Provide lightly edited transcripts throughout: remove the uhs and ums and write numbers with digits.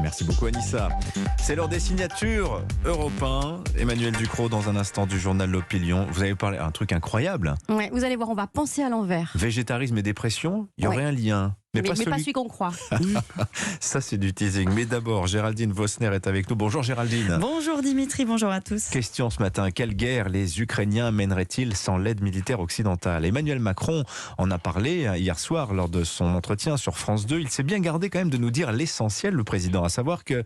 Merci beaucoup, Anissa. C'est l'heure des signatures. Europe 1, Emmanuel Ducrot dans un instant du journal L'Opinion. Vous avez parlé d'un truc incroyable. Ouais, vous allez voir, on va penser à l'envers. Végétarisme et dépression, il y aurait un lien. Mais pas celui qu'on croit. Ça, c'est du teasing. Mais d'abord, Géraldine Vosner est avec nous. Bonjour Géraldine. Bonjour Dimitri, bonjour à tous. Question ce matin, quelle guerre les Ukrainiens mèneraient-ils sans l'aide militaire occidentale ? Emmanuel Macron en a parlé hier soir lors de son entretien sur France 2. Il s'est bien gardé quand même de nous dire l'essentiel, le président, à savoir que,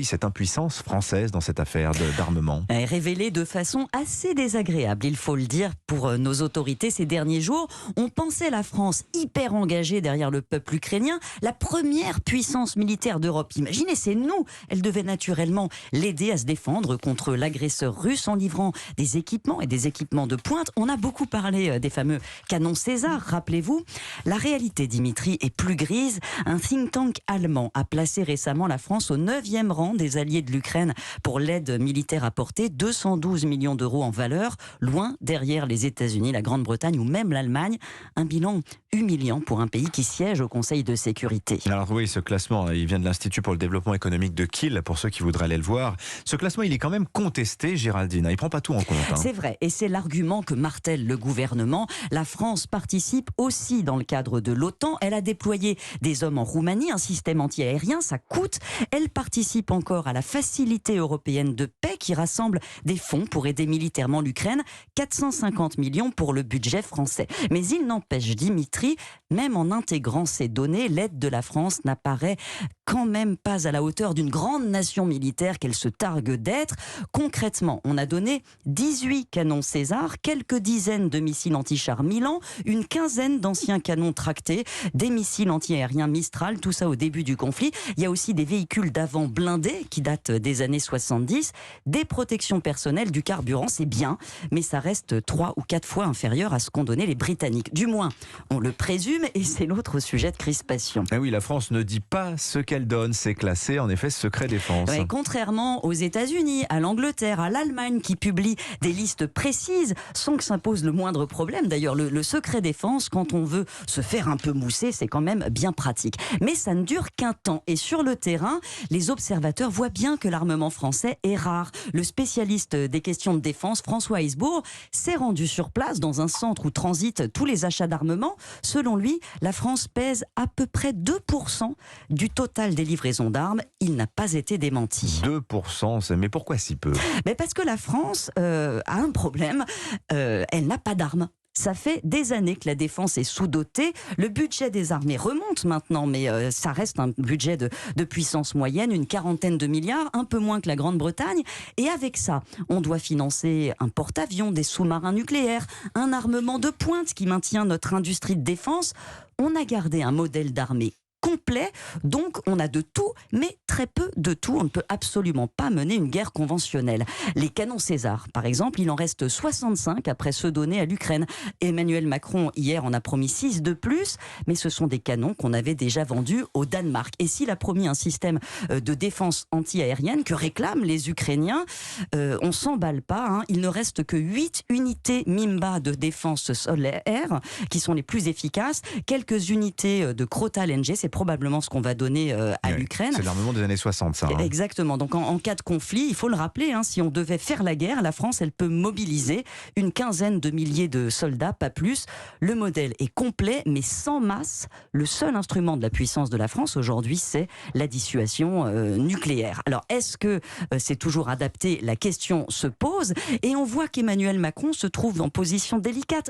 cette impuissance française dans cette affaire d'armement. Révélée de façon assez désagréable, il faut le dire, pour nos autorités ces derniers jours. On pensait la France hyper engagée derrière le peuple ukrainien, la première puissance militaire d'Europe. Imaginez, c'est nous. Elle devait naturellement l'aider à se défendre contre l'agresseur russe en livrant des équipements et des équipements de pointe. On a beaucoup parlé des fameux canons César, rappelez-vous. La réalité, Dimitri, est plus grise. Un think tank allemand a placé récemment la France au 9e rang des alliés de l'Ukraine pour l'aide militaire apportée, 212 millions d'euros en valeur, loin derrière les États-Unis, la Grande-Bretagne ou même l'Allemagne. Un bilan humiliant pour un pays qui siège au Conseil de sécurité. Alors oui, ce classement, il vient de l'Institut pour le développement économique de Kiel, pour ceux qui voudraient aller le voir. Ce classement, il est quand même contesté, Géraldine. Il ne prend pas tout en compte. C'est vrai, et c'est l'argument que martèle le gouvernement. La France participe aussi dans le cadre de l'OTAN. Elle a déployé des hommes en Roumanie, un système anti-aérien, ça coûte. Elle participe encore à la Facilité européenne de paix qui rassemble des fonds pour aider militairement l'Ukraine. 450 millions pour le budget français. Mais il n'empêche, Dimitri, même en intégrant ces données, l'aide de la France n'apparaît quand même pas à la hauteur d'une grande nation militaire qu'elle se targue d'être. Concrètement, on a donné 18 canons César, quelques dizaines de missiles anti-chars Milan, une quinzaine d'anciens canons tractés, des missiles anti-aériens Mistral, tout ça au début du conflit. Il y a aussi des véhicules d'avant blindés qui datent des années 70, des protections personnelles, du carburant, c'est bien, mais ça reste 3 ou 4 fois inférieur à ce qu'ont donné les Britanniques. Du moins, on le présume, et c'est l'autre sujet de crispation. Ah oui, la France ne dit pas ce qu'elle donne, c'est classé en effet secret défense. Ouais, contrairement aux États-Unis, à l'Angleterre, à l'Allemagne qui publient des listes précises sans que s'impose le moindre problème. D'ailleurs, le secret défense, quand on veut se faire un peu mousser, c'est quand même bien pratique. Mais ça ne dure qu'un temps. Et sur le terrain, les observateurs voient bien que l'armement français est rare. Le spécialiste des questions de défense, François Heisbourg, s'est rendu sur place dans un centre où transitent tous les achats d'armement. Selon lui, la France pèse à peu près 2% du total des livraisons d'armes. Il n'a pas été démenti. 2%, mais pourquoi si peu ? Mais parce que la France a un problème, elle n'a pas d'armes. Ça fait des années que la défense est sous-dotée. Le budget des armées remonte maintenant, mais ça reste un budget de puissance moyenne, une 40aine de milliards, un peu moins que la Grande-Bretagne. Et avec ça, on doit financer un porte-avions, des sous-marins nucléaires, un armement de pointe qui maintient notre industrie de défense. On a gardé un modèle d'armée complet, donc on a de tout, mais très peu de tout. On ne peut absolument pas mener une guerre conventionnelle. Les canons César, par exemple, il en reste 65 après ceux donnés à l'Ukraine. Emmanuel Macron, hier, en a promis 6 de plus, mais ce sont des canons qu'on avait déjà vendus au Danemark. Et s'il a promis un système de défense anti-aérienne que réclament les Ukrainiens, on s'emballe pas. Hein. Il ne reste que 8 unités Mimba de défense solaire qui sont les plus efficaces. Quelques unités de Crota LNG, c'est probablement ce qu'on va donner à l'Ukraine. C'est l'armement des années 60, ça. Hein. Exactement. Donc en cas de conflit, il faut le rappeler, hein, si on devait faire la guerre, la France, elle peut mobiliser une quinzaine de milliers de soldats, pas plus. Le modèle est complet, mais sans masse. Le seul instrument de la puissance de la France aujourd'hui, c'est la dissuasion nucléaire. Alors, est-ce que c'est toujours adapté ? La question se pose. Et on voit qu'Emmanuel Macron se trouve en position délicate,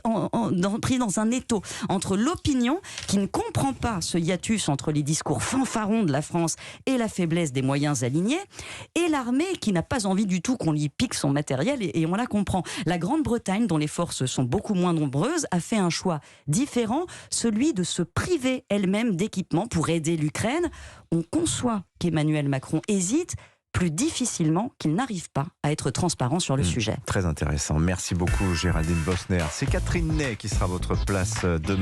pris dans un étau entre l'opinion qui ne comprend pas ce hiatus entre les discours fanfarons de la France et la faiblesse des moyens alignés, et l'armée qui n'a pas envie du tout qu'on lui pique son matériel, et on la comprend. La Grande-Bretagne, dont les forces sont beaucoup moins nombreuses, a fait un choix différent, celui de se priver elle-même d'équipements pour aider l'Ukraine. On conçoit qu'Emmanuel Macron hésite plus difficilement qu'il n'arrive pas à être transparent sur le sujet. Très intéressant. Merci beaucoup Géraldine Vosner. C'est Catherine Ney qui sera à votre place demain.